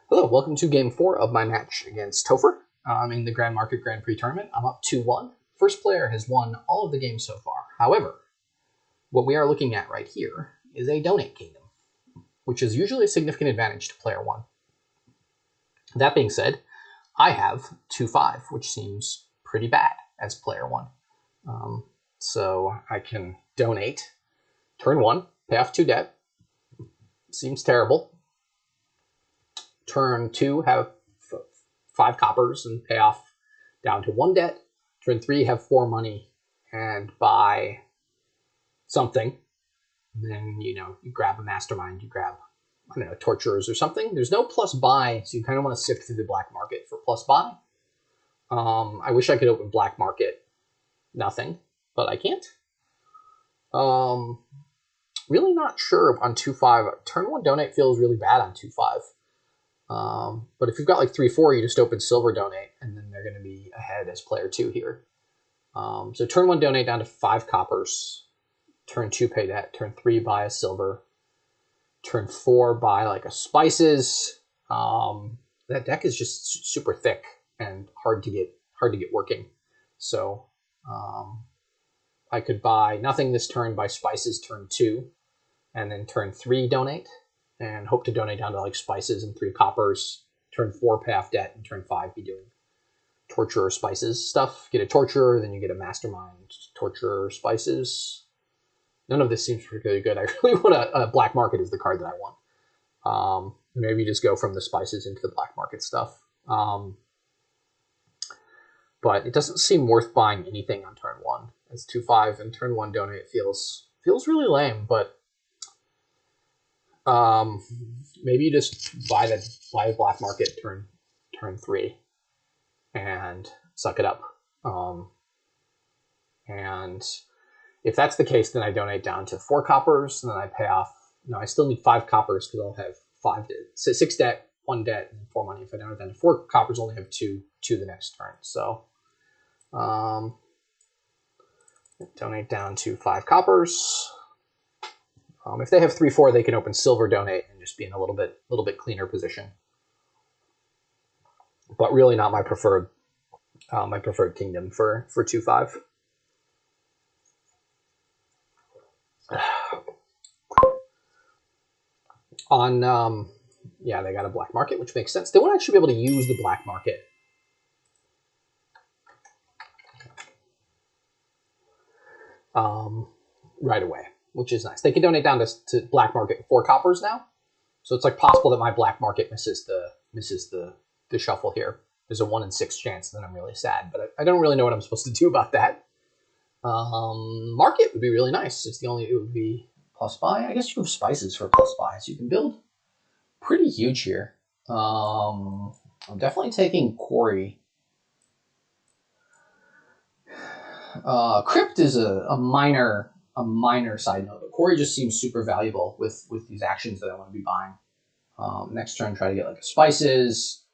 Hello, welcome to Game 4 of my match against Topher. I'm in the Grand Market Grand Prix tournament. I'm up 2-1. First player has won all of the games so far. However, what we are looking at right here is a donate kingdom, which is usually a significant advantage to player 1. That being said, I have 2-5, which seems pretty bad as player 1. So I can donate, turn 1, pay off 2 debt. Seems terrible. Turn 2, have 5 coppers and pay off down to 1 debt. Turn 3, have 4 money and buy something. And then, you grab a mastermind, you grab, torturers or something. There's no plus buy, so you kind of want to sift through the black market for plus buy. I wish I could open black market nothing, but I can't. Really not sure on 2-5. Turn 1 donate feels really bad on 2-5. But if you've got like 3-4, you just open silver donate, and then they're going to be ahead as player 2 here. So turn 1 donate down to 5 coppers. Turn 2 pay debt. Turn 3 buy a silver. Turn 4 buy like a spices. That deck is just super thick and hard to get working. So I could buy nothing this turn, buy spices turn 2, and then turn 3 donate. And hope to donate down to like spices and 3 coppers. Turn 4 pay off debt, and turn 5 be doing torturer spices stuff. Get a torturer, then you get a mastermind, torturer, spices. None of this seems particularly good. I really want a black market is the card that I want. Maybe just go from the spices into the black market stuff. But it doesn't seem worth buying anything on turn 1. It's 2-5, and turn 1 donate feels really lame, but maybe you just buy a black market turn 3 and suck it up. And if that's the case, then I donate down to 4 coppers, and then I pay off. No, I still need 5 coppers because I'll have 6 debt, 1 debt, and 4 money. If I donate down to 4 coppers, only have 2 the next turn. So donate down to 5 coppers. If they have 3-4, they can open silver donate and just be in a little bit cleaner position. But really not my preferred kingdom for 2-5. Yeah, they got a black market, which makes sense. They won't actually be able to use the black market. Right away, which is nice. They can donate down to black market 4 coppers now. So it's like possible that my black market misses the shuffle here. There's a 1 in 6 chance, then I'm really sad. But I don't really know what I'm supposed to do about that. Market would be really nice. It would be plus buy. I guess you have spices for plus buy, so you can build pretty huge here. I'm definitely taking quarry. Crypt is a minor side note, but quarry just seems super valuable with these actions that I want to be buying. Next turn, try to get like spices.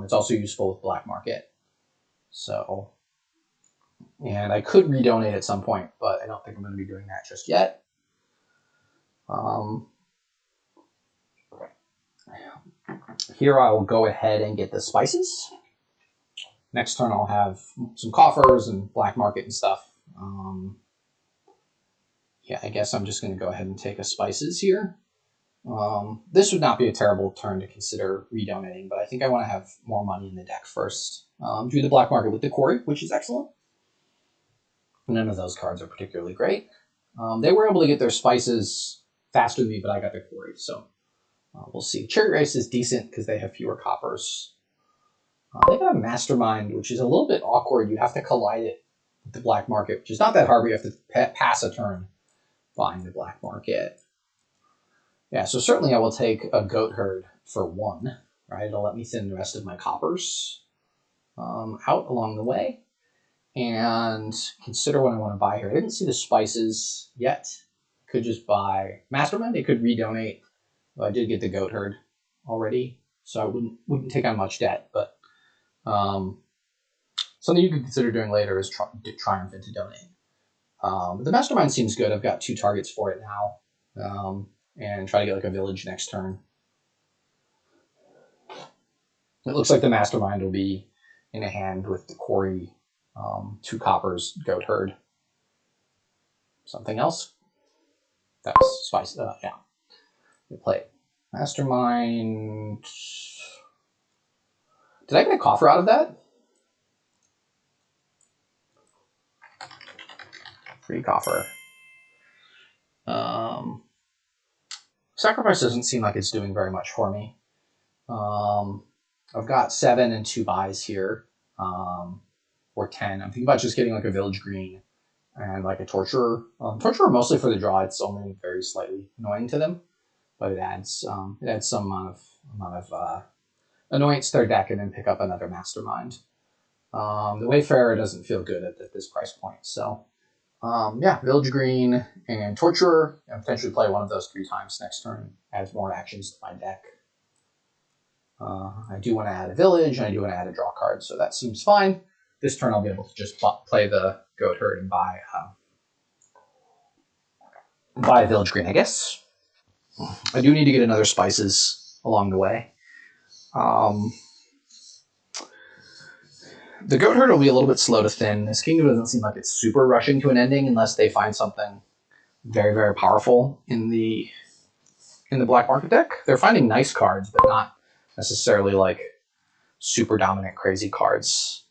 It's also useful with black market. So, and I could redonate at some point, but I don't think I'm going to be doing that just yet. Here I'll go ahead and get the spices. Next turn I'll have some coffers and black market and stuff. Yeah, I guess I'm just going to go ahead and take a spices here. This would not be a terrible turn to consider redonating, but I think I want to have more money in the deck first. Do the black market with the quarry, which is excellent. None of those cards are particularly great. They were able to get their spices faster than me, but I got their quarry, so we'll see. Cherry Race is decent because they have fewer coppers. They got a mastermind, which is a little bit awkward. You have to collide it with the black market, which is not that hard, but you have to pass a turn buying the black market. Yeah, so certainly I will take a goat herd for 1, right? It'll let me thin the rest of my coppers out along the way. And consider what I want to buy here. I didn't see the spices yet. Could just buy mastermind. They could redonate. Well, I did get the goat herd already, so I wouldn't take on much debt, but something you could consider doing later is triumph into donate. The mastermind seems good. I've got 2 targets for it now, and try to get like a village next turn. It looks like the Mastermind will be in a hand with the Quarry, 2 coppers, Goat Herd. Something else? That was spice. Yeah. We play Mastermind. Did I get a coffer out of that? Free coffer. Sacrifice doesn't seem like it's doing very much for me. I've got 7 and 2 buys here, or 10. I'm thinking about just getting like a Village Green and like a Torturer. Torturer mostly for the draw. It's only very slightly annoying to them, but it adds some amount of annoyance to their deck, and then pick up another Mastermind. The Wayfarer doesn't feel good at this price point, so yeah, Village Green and Torturer, and potentially play one of those 3 times next turn. Adds more actions to my deck. I do want to add a village, and I do want to add a draw card, so that seems fine. This turn I'll be able to just play the Goat Herd and buy a Village Green, I guess. I do need to get another spices along the way. The Goat Herd will be a little bit slow to thin. This kingdom doesn't seem like it's super rushing to an ending unless they find something very, very powerful in the black market deck. They're finding nice cards, but not necessarily like super dominant, crazy cards.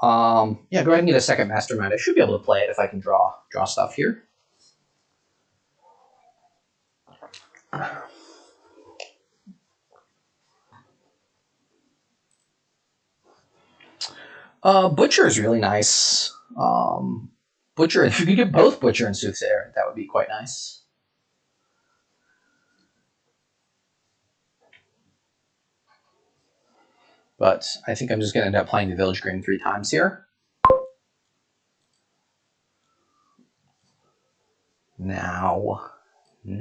Yeah, go ahead and get a second Mastermind. I should be able to play it if I can draw stuff here. Butcher is really nice. Butcher, if you could get both Butcher and Soothsayer, that would be quite nice. But I think I'm just going to end up playing the Village Green 3 times here. Now, they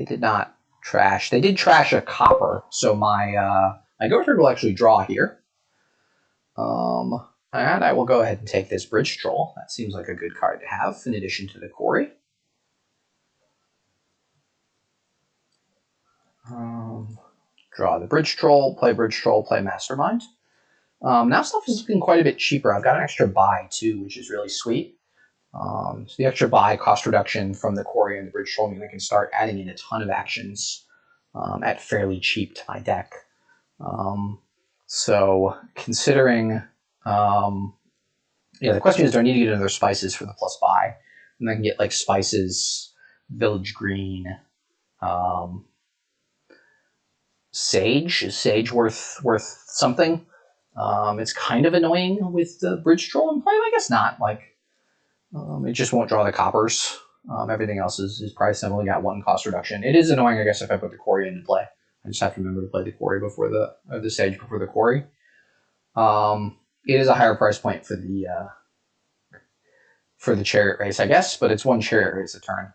did not trash. They did trash a copper, so my Goat Herd will actually draw here. And I will go ahead and take this Bridge Troll. That seems like a good card to have, in addition to the Quarry. Draw the Bridge Troll, play Mastermind. Now stuff is looking quite a bit cheaper. I've got an extra buy, too, which is really sweet. So the extra buy cost reduction from the Quarry and the Bridge Troll means I can start adding in a ton of actions at fairly cheap to my deck. So considering, yeah, the question is, do I need to get another spices for the plus buy? And I can get like spices, Village Green, Sage. Is Sage worth something? It's kind of annoying with the Bridge Troll in play. I guess not. Like, it just won't draw the coppers. Everything else is priced. I've only got 1 cost reduction. It is annoying, I guess, if I put the Quarry into play. I just have to remember to play the Quarry before the Sage before the Quarry. It is a higher price point for the Chariot Race, I guess, but it's 1 Chariot Race a turn,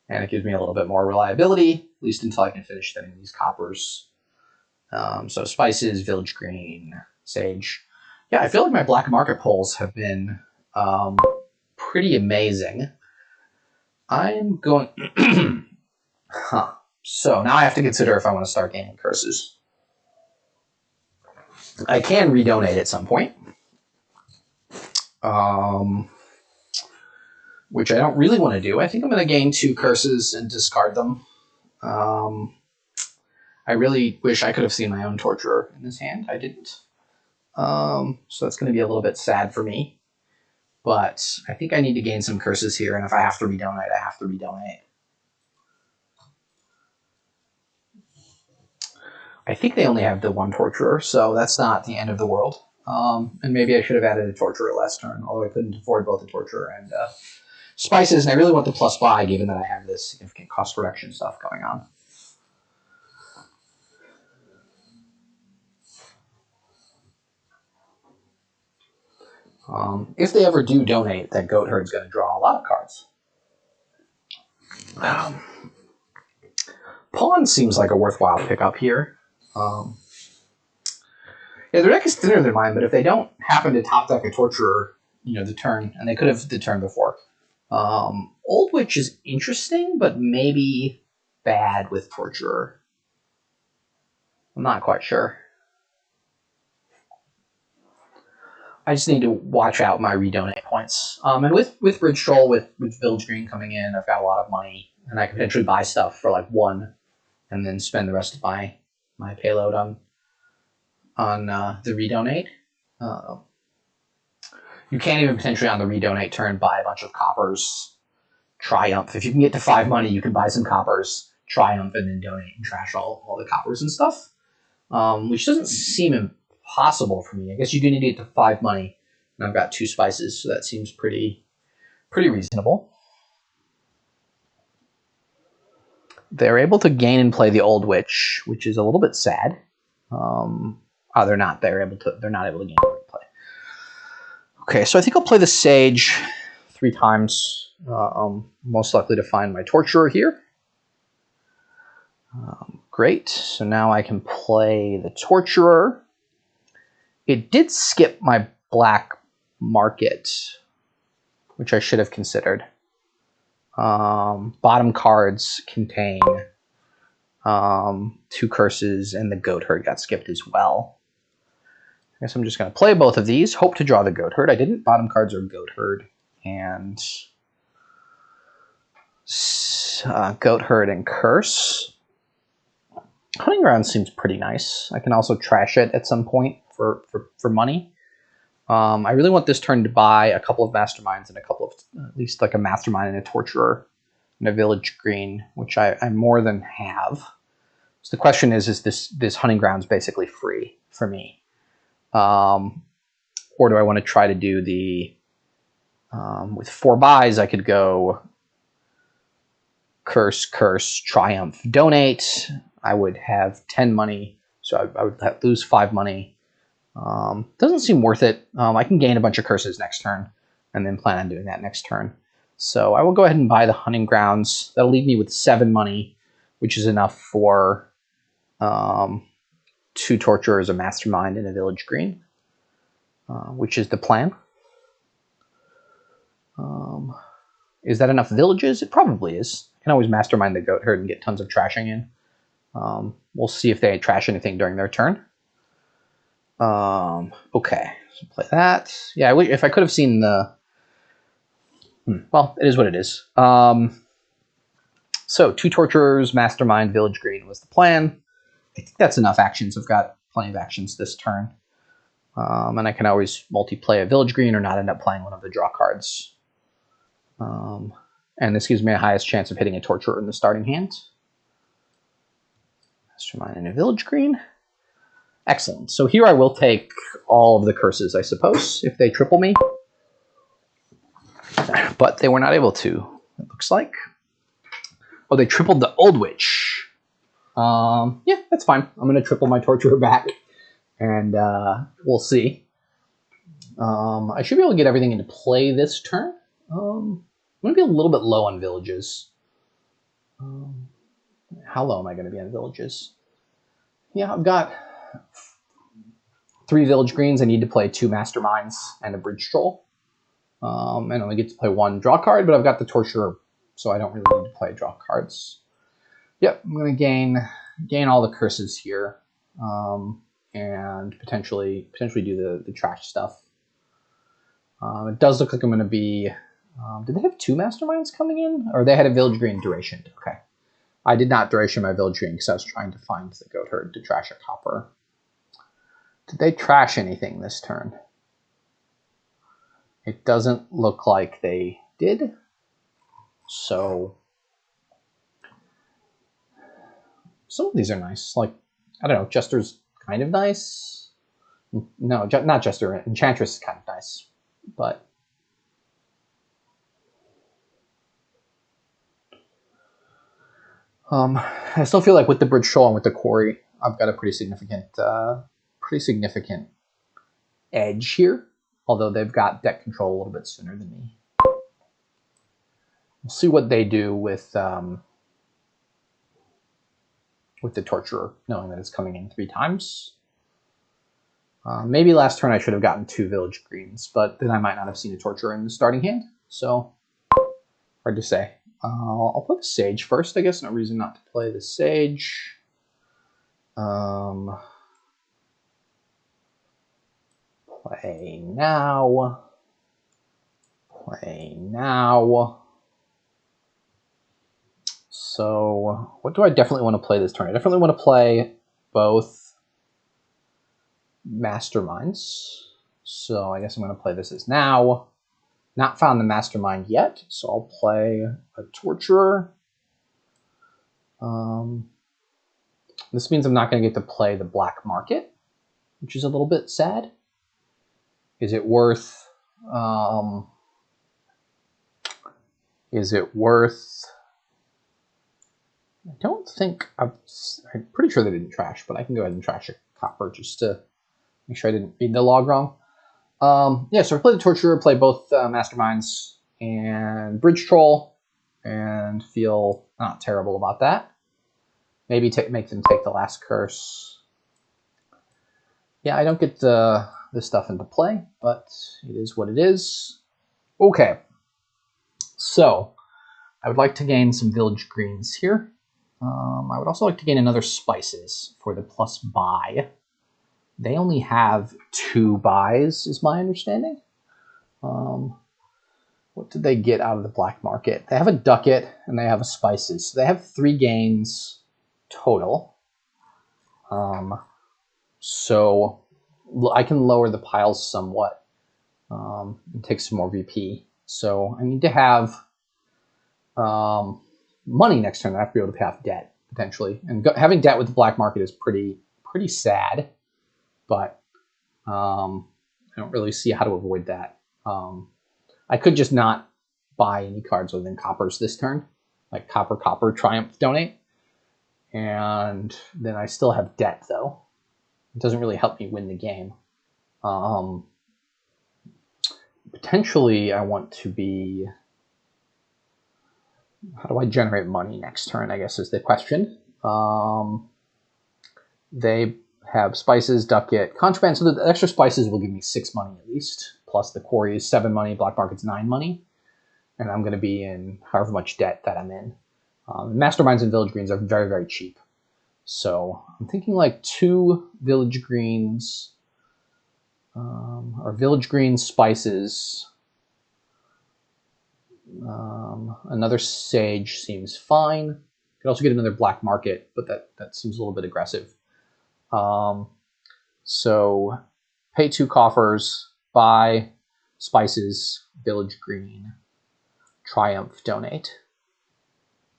and it gives me a little bit more reliability, at least until I can finish thinning these coppers. So spices, Village Green, Sage. Yeah, I feel like my black market pulls have been pretty amazing. I'm going... huh. So now I have to consider if I want to start gaining curses. I can redonate at some point. Which I don't really want to do. I think I'm going to gain 2 curses and discard them. I really wish I could have seen my own Torturer in this hand. I didn't. So that's going to be a little bit sad for me. But I think I need to gain some curses here, and if I have to redonate, I have to redonate. I think they only have the 1 Torturer, so that's not the end of the world. And maybe I should have added a Torturer last turn, although I couldn't afford both the Torturer and spices, and I really want the plus buy, given that I have this significant cost reduction stuff going on. If they ever do donate, that Goat Herd's going to draw a lot of cards. Pawn seems like a worthwhile pickup here. Yeah, their deck is thinner than mine, but if they don't happen to top deck a Torturer, the turn, and they could have the turn before. Old Witch is interesting, but maybe bad with Torturer. I'm not quite sure. I just need to watch out my redonate points. And with Bridge Troll, with Village Green coming in, I've got a lot of money, and I can potentially buy stuff for like 1, and then spend the rest of my payload on the redonate. You can't even potentially on the redonate turn buy a bunch of coppers. Triumph. If you can get to 5 money, you can buy some coppers, triumph, and then donate and trash all the coppers and stuff. Which doesn't seem impossible for me. I guess you do need to get to 5 money, and I've got 2 spices, so that seems pretty reasonable. They're able to gain and play the Old Witch, which is a little bit sad. They're not. They're not able to gain and play. Okay, so I think I'll play the Sage 3 times. Most likely to find my Torturer here. Great. So now I can play the Torturer. It did skip my black market, which I should have considered. Bottom cards contain 2 curses, and the Goat Herd got skipped as well. I guess I'm just going to play both of these. Hope to draw the Goat Herd. I didn't. Bottom cards are Goat Herd and Goat Herd and Curse. Hunting Ground seems pretty nice. I can also trash it at some point for money. I really want this turn to buy a couple of Masterminds and a couple of, at least like a Mastermind and a Torturer and a Village Green, which I more than have. So the question is this Hunting Grounds basically free for me? Or do I want to try to do the, with 4 buys, I could go Curse, Triumph, Donate. I would have 10 money, so I would lose 5 money. Doesn't seem worth it. I can gain a bunch of curses next turn, and then plan on doing that next turn. So I will go ahead and buy the Hunting Grounds. That'll leave me with 7 money, which is enough for 2 Torturers, a Mastermind, and a Village Green, which is the plan. Is that enough villages? It probably is. I can always Mastermind the Goat Herd and get tons of trashing in. We'll see if they trash anything during their turn. Okay, so play that. Yeah, if I could have seen the... well, it is what it is. So 2 Torturers, Mastermind, Village Green was the plan. I think that's enough actions. I've got plenty of actions this turn. And I can always multi-play a Village Green or not end up playing one of the draw cards. And this gives me the highest chance of hitting a Torturer in the starting hand. Mastermind and a Village Green. Excellent. So here I will take all of the curses, I suppose, if they triple me. But they were not able to, it looks like. Oh, they tripled the Old Witch. Yeah, that's fine. I'm going to triple my Torturer back, and we'll see. I should be able to get everything into play this turn. I'm going to be a little bit low on villages. How low am I going to be on villages? Yeah, I've got 3 Village Greens. I need to play 2 Masterminds and a Bridge Troll. And only get to play 1 draw card, but I've got the Torturer, so I don't really need to play draw cards. Yep, I'm going to gain all the curses here, and potentially do the trash stuff. It does look like I'm going to be... did they have 2 Masterminds coming in? Or they had a Village Green duration. Okay. I did not duration my Village Green because I was trying to find the Goat Herd to trash a copper. Did they trash anything this turn? It doesn't look like they did. So some of these are nice. Like, I don't know, Jester's kind of nice. No, not Jester. Enchantress is kind of nice. But I still feel like with the Bridge Troll and with the Quarry, I've got a pretty significant edge here. Although they've got deck control a little bit sooner than me. We'll see what they do with the Torturer, knowing that it's coming in 3 times. Maybe last turn I should have gotten 2 Village Greens, but then I might not have seen a Torturer in the starting hand. So hard to say. I'll play the Sage first, I guess. No reason not to play the Sage. Play now. Play now. So what do I definitely want to play this turn? I definitely want to play both Masterminds. So I guess I'm going to play this as now. Not found the Mastermind yet, so I'll play a Torturer. This means I'm not going to get to play the Black Market, which is a little bit sad. Is it worth... Is it worth... I don't think... I'm pretty sure they didn't trash, but I can go ahead and trash a copper just to make sure I didn't read the log wrong. Yeah, so I play the Torturer, play both Masterminds and Bridge Troll, and feel not terrible about that. Maybe make them take the last curse. Yeah, I don't get this stuff into play, but it is what it is. Okay, so I would like to gain some village greens here. I would also like to gain another spices for the plus buy. They only have 2 buys, is my understanding. What did they get out of the black market? They have a ducat and they have a spices. So they have 3 gains total. So I can lower the piles somewhat and take some more VP. So I need to have money next turn. I have to be able to pay off debt potentially, and having debt with the black market is pretty sad. But I don't really see how to avoid that. I could just not buy any cards other than coppers this turn, like copper, triumph, donate, and then I still have debt though. It doesn't really help me win the game. Potentially, I want to be... How do I generate money next turn, I guess is the question. They have spices, ducat, contraband. So the extra spices will give me 6 money at least. Plus the quarry is 7 money, black market's 9 money. And I'm going to be in however much debt that I'm in. Masterminds and village greens are very, very cheap. So I'm thinking like 2 village greens, or village green spices. Another sage seems fine. Could also get another black market, but that seems a little bit aggressive. So pay 2 coffers, buy spices, village green, triumph, donate.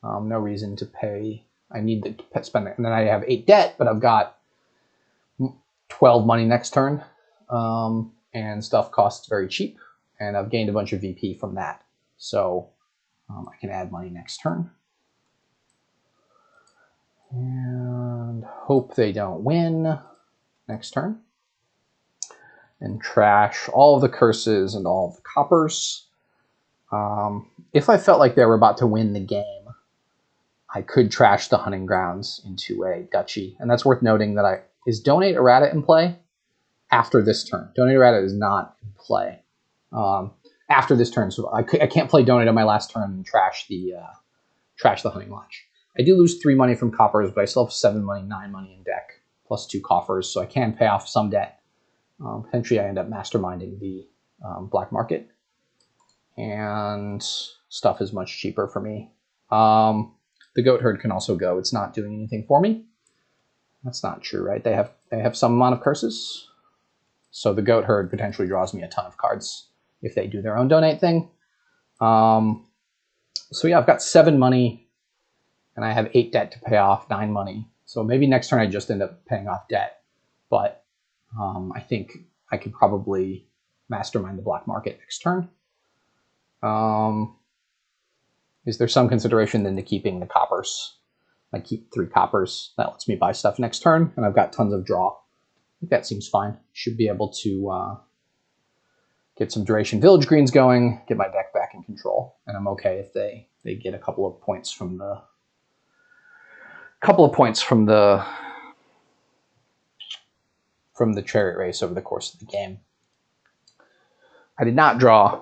No reason to pay. I need to spend it. And then I have 8 debt, but I've got 12 money next turn. And stuff costs very cheap. And I've gained a bunch of VP from that. So I can add money next turn. And hope they don't win next turn. And trash all of the curses and all of the coppers. If I felt like they were about to win the game, I could trash the hunting grounds into a duchy. And that's worth noting that is donate errata in play after this turn. Donate errata is not in play after this turn. So I can't play donate on my last turn and trash the hunting lodge. I do lose 3 money from coppers, but I still have 7 money, 9 money in deck, plus 2 coffers, so I can pay off some debt. Potentially I end up masterminding the black market. And stuff is much cheaper for me. The goat herd can also go. It's not doing anything for me. That's not true, right? They have some amount of curses. So the goat herd potentially draws me a ton of cards if they do their own donate thing. So yeah, I've got 7 money and I have 8 debt to pay off, 9 money. So maybe next turn I just end up paying off debt. But I think I could probably mastermind the black market next turn. Is there some consideration then to keeping the coppers? I keep 3 coppers. That lets me buy stuff next turn, and I've got tons of draw. I think that seems fine. Should be able to get some duration village greens going, get my deck back in control, and I'm okay if they get a couple of points from the chariot race over the course of the game. I did not draw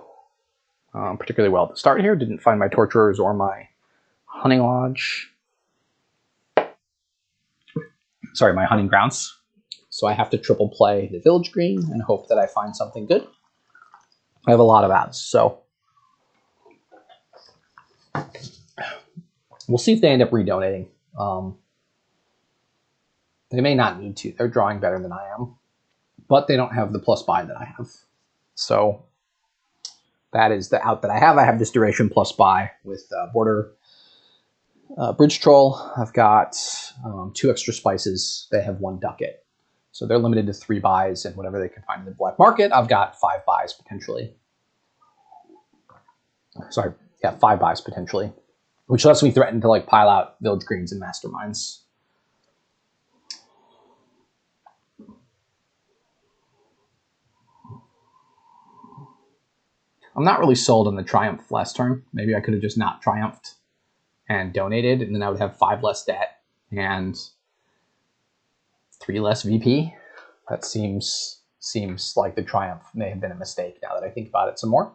particularly well at the start here. Didn't find my torturers or my hunting lodge. sorry, my hunting grounds. So I have to triple play the village green and hope that I find something good. I have a lot of ads, so we'll see if they end up redonating. They may not need to. They're drawing better than I am, but they don't have the plus buy that I have. So that is the out that I have. I have this duration plus buy with border bridge troll. I've got 2 extra spices. They have 1 ducat. So they're limited to 3 buys and whatever they can find in the black market. I've got 5 buys potentially. Sorry, yeah, 5 buys potentially, which lets me threaten to like pile out village greens and masterminds. I'm not really sold on the triumph last turn. Maybe I could have just not triumphed and donated, and then I would have 5 less debt and 3 less VP. That seems like the triumph may have been a mistake now that I think about it some more.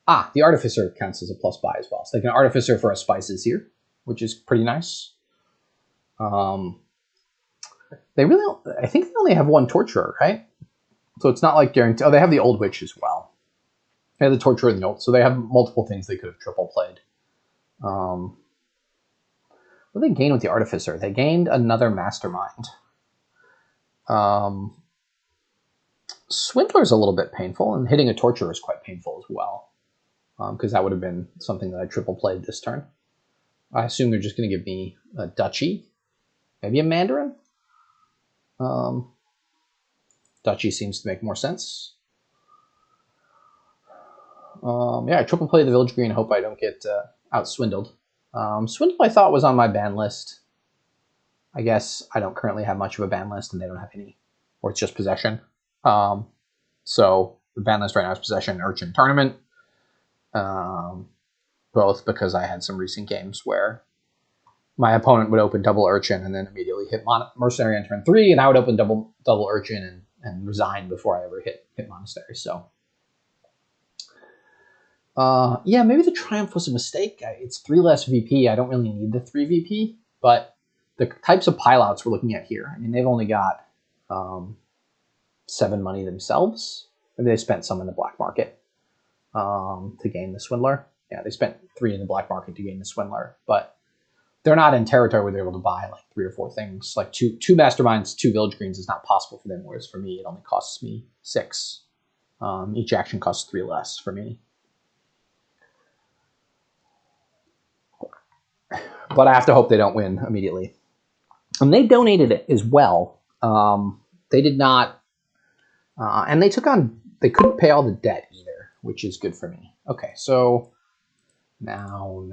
Ah, the artificer counts as a plus buy as well. So they can artificer for a spices here, which is pretty nice. They really, I think they only have 1 torturer, right? So it's not like guaranteed. Oh, they have the old witch as well. They have the torturer and the old, so they have multiple things they could have triple played. What did they gain with the artificer? They gained another mastermind. Swindler's a little bit painful, and hitting a torturer is quite painful as well. Because that would have been something that I triple played this turn. I assume they're just going to give me a duchy, maybe a mandarin. Duchy seems to make more sense. Yeah, I triple play the village green. Hope I don't get out swindled. Swindle I thought was on my ban list. I guess I don't currently have much of a ban list, and they don't have any, or it's just possession. So the ban list right now is possession, urchin, tournament. Both because I had some recent games where my opponent would open double urchin and then immediately hit mercenary on turn 3, and I would open double urchin and resign before I ever hit monastery. So yeah, maybe the triumph was a mistake. It's 3 less VP. I don't really need the 3 VP, but the types of pileouts we're looking at here, I mean, they've only got 7 money themselves. Maybe they spent some in the black market to gain the swindler. Yeah, they spent 3 in the black market to gain the swindler, but they're not in territory where they're able to buy like 3 or 4 things. Like two masterminds, 2 village greens is not possible for them, whereas for me, it only costs me 6. Each action costs 3 less for me. But I have to hope they don't win immediately. And they donated it as well. They did not, and they couldn't pay all the debt either, which is good for me. Okay, so now,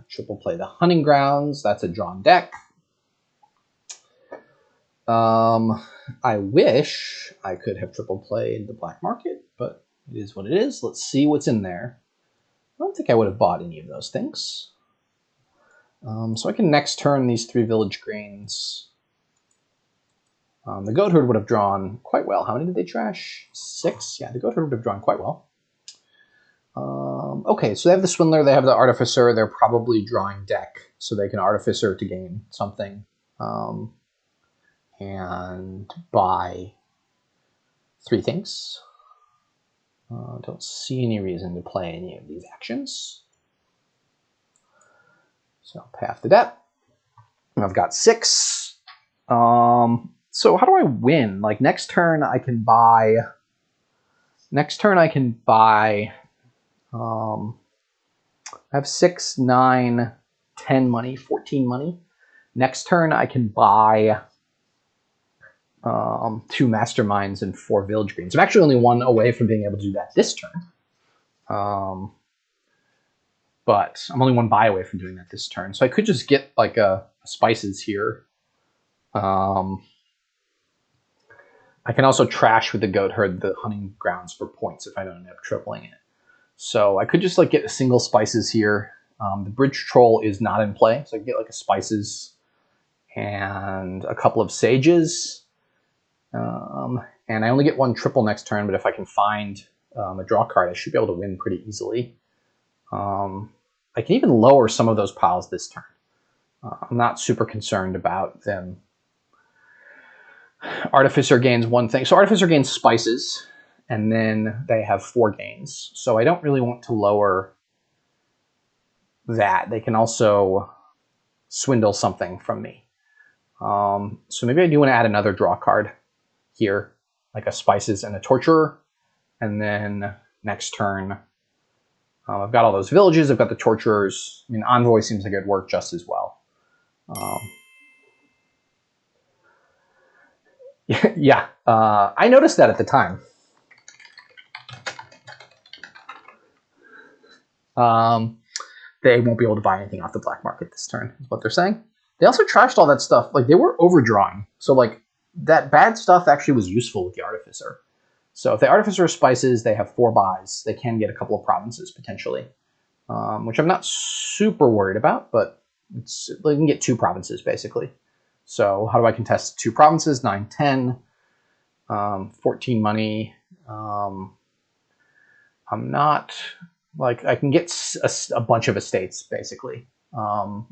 triple play the hunting grounds. That's a drawn deck. I wish I could have triple played the black market, but it is what it is. Let's see what's in there. I don't think I would have bought any of those things. So I can next turn these 3 village greens. The goat herd would have drawn quite well. How many did they trash? 6? Yeah, the goat herd would have drawn quite well. Okay, so they have the swindler, they have the artificer. They're probably drawing deck, so they can artificer to gain something. And buy 3 things. Don't see any reason to play any of these actions. So I'll pay off the debt. And I've got 6. So how do I win? Like next turn I can buy. I have 6, 9, 10 money, 14 money. Next turn I can buy 2 masterminds and 4 village greens. I'm actually only 1 away from being able to do that this turn. But I'm only 1 buy away from doing that this turn. So I could just get like a spices here. I can also trash with the goat herd the hunting grounds for points if I don't end up tripling it. So I could just like get a single spices here. The bridge troll is not in play, so I can get like a spices and a couple of sages. And I only get 1 triple next turn, but if I can find a draw card, I should be able to win pretty easily. I can even lower some of those piles this turn. I'm not super concerned about them. Artificer gains one thing. So Artificer gains spices, and then they have 4 gains. So I don't really want to lower that. They can also swindle something from me. So maybe I do want to add another draw card here, like a spices and a torturer. And then next turn, I've got all those villages. I've got the torturers. I mean, envoy seems like it'd work just as well. Yeah, I noticed that at the time. They won't be able to buy anything off the black market this turn, is what they're saying. They also trashed all that stuff. Like, they were overdrawing. So, like, that bad stuff actually was useful with the Artificer. So if the Artificer spices, they have 4 buys. They can get a couple of provinces, potentially. Which I'm not super worried about, but they can get 2 provinces, basically. So how do I contest 2 provinces? 9, 10, 14 money. I'm not... Like, I can get a bunch of estates, basically,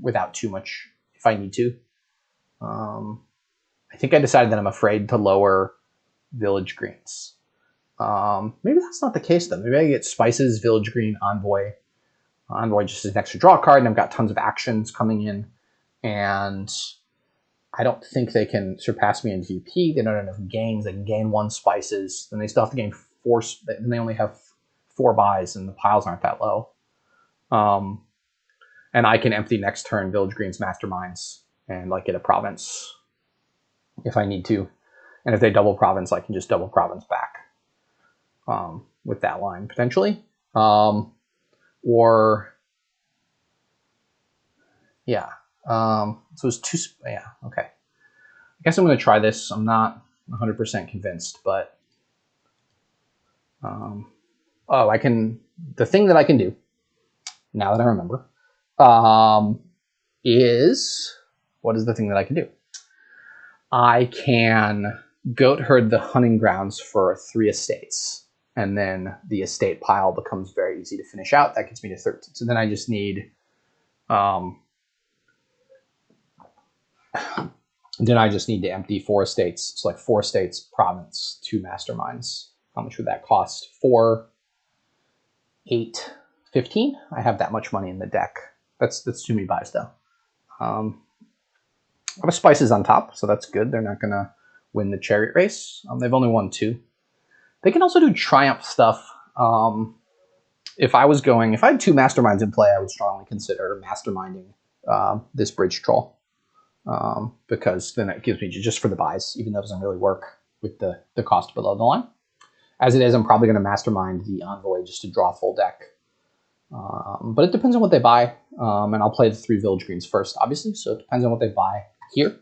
without too much, if I need to. I think I decided that I'm afraid to lower village greens. Maybe that's not the case, though. Maybe I get spices, village green, envoy. Envoy just is an extra draw card, and I've got tons of actions coming in. And I don't think they can surpass me in VP. They don't have enough gains. They can gain 1 spices. Then they still have to gain 4. Then they only have 4 buys, and the piles aren't that low. And I can empty next turn village greens masterminds and like get a province if I need to. And if they double province, I can just double province back with that line potentially. Or yeah, so it's 2. Yeah, okay. I guess I'm going to try this. I'm not 100% convinced, but oh, I can. The thing that I can do now that I remember is, what is the thing that I can do? I can goat herd the hunting grounds for 3 estates, and then the estate pile becomes very easy to finish out. That gets me to 13. So then I just need, to empty 4 estates. So like 4 estates, province, 2 masterminds. How much would that cost? 4, 8, 15. I have that much money in the deck. That's too many buys though. I have spices on top, so that's good. They're not gonna win the chariot race. They've only won 2. They can also do triumph stuff. If I had 2 masterminds in play, I would strongly consider masterminding this bridge troll. Because then it gives me just for the buys, even though it doesn't really work with the cost below the line. As it is, I'm probably going to mastermind the envoy just to draw a full deck. But it depends on what they buy. And I'll play the 3 village greens first, obviously. So it depends on what they buy here.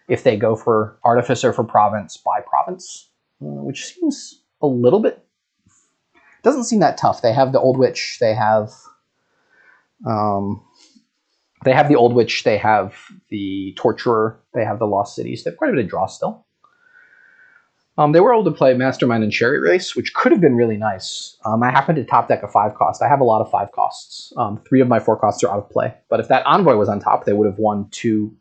If they go for Artificer for province, buy province, which seems a little bit... doesn't seem that tough. They have the Old Witch. They have the Old Witch. They have the Torturer. They have the Lost Cities. They have quite a bit of draw still. They were able to play Mastermind and Chariot Race, which could have been really nice. I happen to top deck a 5 cost. I have a lot of 5 costs. 3 of my 4 costs are out of play. But if that Envoy was on top, they would have won 2.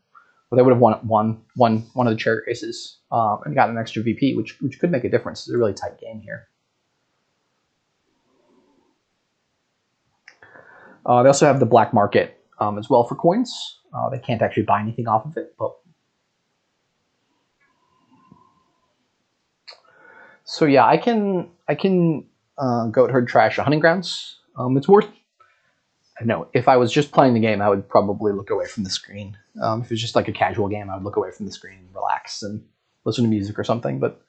Well, they would have won one of the Chariot Races and gotten an extra VP, which could make a difference. It's a really tight game here. They also have the black market as well for coins. They can't actually buy anything off of it, but so yeah, I can goat herd trash a hunting grounds. It's worth. I know if I was just playing the game, I would probably look away from the screen. If it's just like a casual game, I would look away from the screen and relax and listen to music or something. But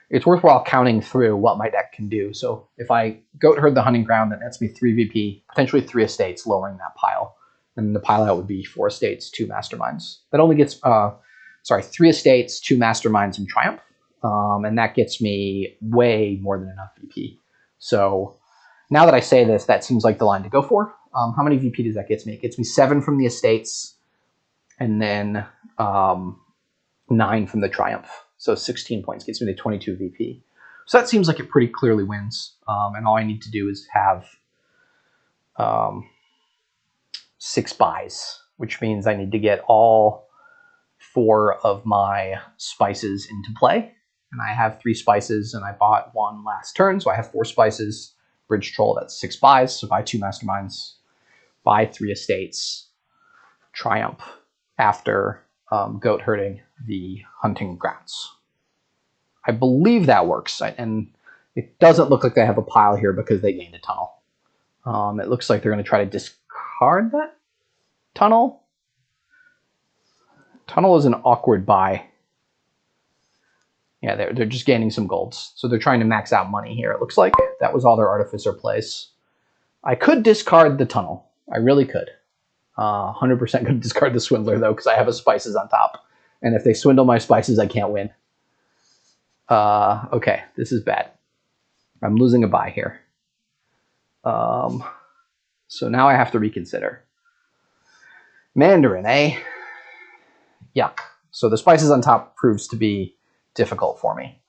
it's worthwhile counting through what my deck can do. So if I goat herd the hunting ground, that nets me 3 VP, potentially 3 estates, lowering that pile. And the pile out would be 4 estates, 2 masterminds. That only gets, 3 estates, 2 masterminds, and triumph. And that gets me way more than enough VP. So now that I say this, that seems like the line to go for. How many VP does that get me? It gets me 7 from the estates, and then 9 from the triumph. So 16 points gets me to 22 VP. So that seems like it pretty clearly wins. And all I need to do is have 6 buys, which means I need to get all 4 of my spices into play. And I have 3 spices, and I bought 1 last turn, so I have 4 spices. Bridge Troll, that's 6 buys, so buy 2 Masterminds, buy 3 Estates, Triumph after goat herding the hunting grounds. I believe that works, and it doesn't look like they have a pile here because they gained a tunnel. It looks like they're going to try to discard that tunnel. Tunnel is an awkward buy. Yeah, they're just gaining some golds. So they're trying to max out money here, it looks like. That was all their Artificer plays. I could discard the tunnel. I really could. 100% going to discard the Swindler, though, because I have a Spices on top. And if they swindle my Spices, I can't win. Okay, this is bad. I'm losing a buy here. So now I have to reconsider. Mandarin, eh? Yuck. So the Spices on top proves to be difficult for me.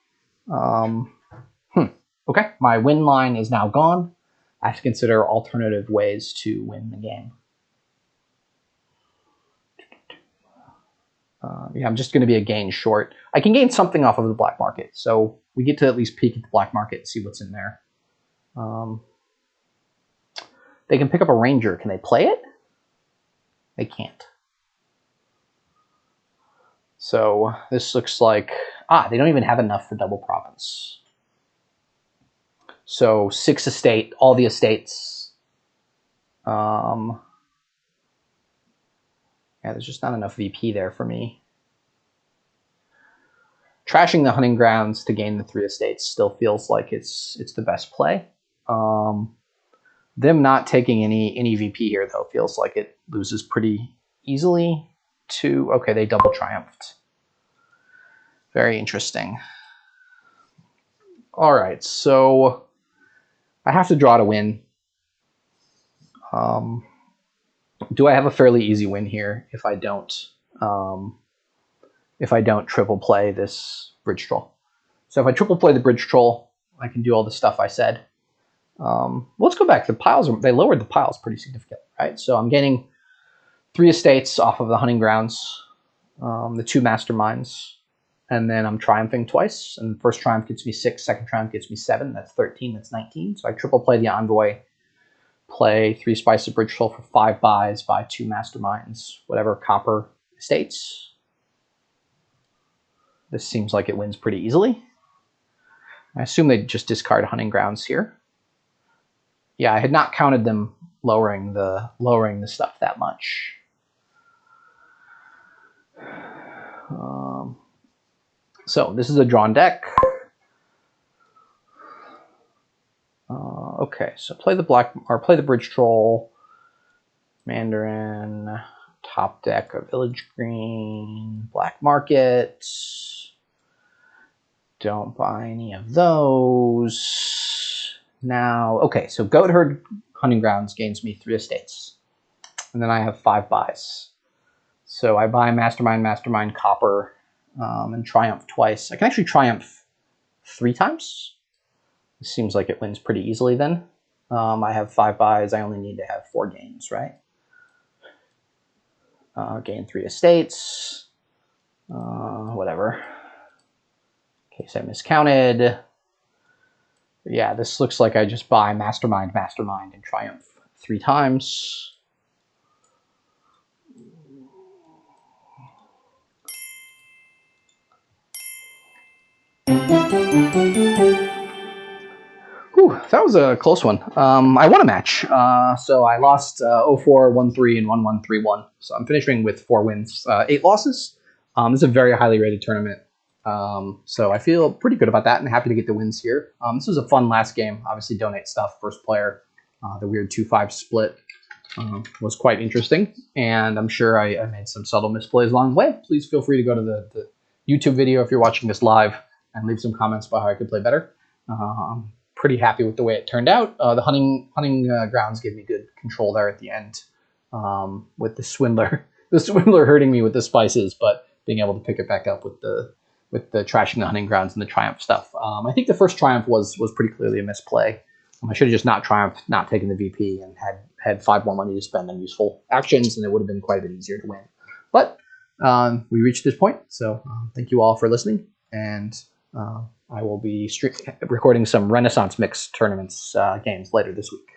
Okay, my win line is now gone. I have to consider alternative ways to win the game. Yeah, I'm just going to be a gain short. I can gain something off of the black market, so we get to at least peek at the black market and see what's in there. They can pick up a Ranger. Can they play it? They can't. So this looks like... they don't even have enough for double province. So 6 estate, all the estates. Yeah, there's just not enough VP there for me. Trashing the hunting grounds to gain the 3 estates still feels like it's the best play. Them not taking any VP here, though, feels like it loses pretty easily to... Okay, they double triumphed. Very interesting. All right, so I have to draw to win. Do I have a fairly easy win here if I don't triple play this Bridge Troll? So if I triple play the Bridge Troll, I can do all the stuff I said. Let's go back. The piles they lowered the piles pretty significantly, right? So I'm getting 3 estates off of the hunting grounds, the 2 masterminds, and then I'm triumphing twice. And the first triumph gets me 6, second triumph gets me 7. That's 13. That's 19. So I triple play the Envoy, play 3 Spice of Bridge Troll for 5 buys, buy 2 masterminds, whatever copper estates. This seems like it wins pretty easily. I assume they just discard hunting grounds here. Yeah, I had not counted them lowering the stuff that much. So this is a drawn deck. Okay, so play the Bridge Troll, Mandarin, top deck of Village Green, Black Market. Don't buy any of those. Now, okay, so Goat Herd Hunting Grounds gains me 3 estates. And then I have 5 buys. So I buy Mastermind, Copper, and Triumph twice. I can actually Triumph 3 times. It seems like it wins pretty easily then. I have 5 buys. I only need to have 4 gains, right? Gain 3 estates. Whatever. In case I miscounted. Yeah, this looks like I just buy Mastermind, and Triumph 3 times. Whew, that was a close one. I won a match. So I lost 0-4, 1-3, and 1-1, 3-1. So I'm finishing with 4 wins, 8 losses. This is a very highly rated tournament. So I feel pretty good about that and happy to get the wins here. This was a fun last game. Obviously, donate stuff, first player. The weird 2-5 split was quite interesting. And I'm sure I made some subtle misplays along the way. Please feel free to go to the YouTube video if you're watching this live and leave some comments about how I could play better. I'm pretty happy with the way it turned out. The hunting grounds gave me good control there at the end with the Swindler. The Swindler hurting me with the spices, but being able to pick it back up with the trashing the hunting grounds and the Triumph stuff. I think the first Triumph was pretty clearly a misplay. I should have just not triumphed, not taken the VP, and had 5 more money to spend on useful actions, and it would have been quite a bit easier to win. But we reached this point, so thank you all for listening, and I will be recording some Renaissance Mix tournaments games later this week.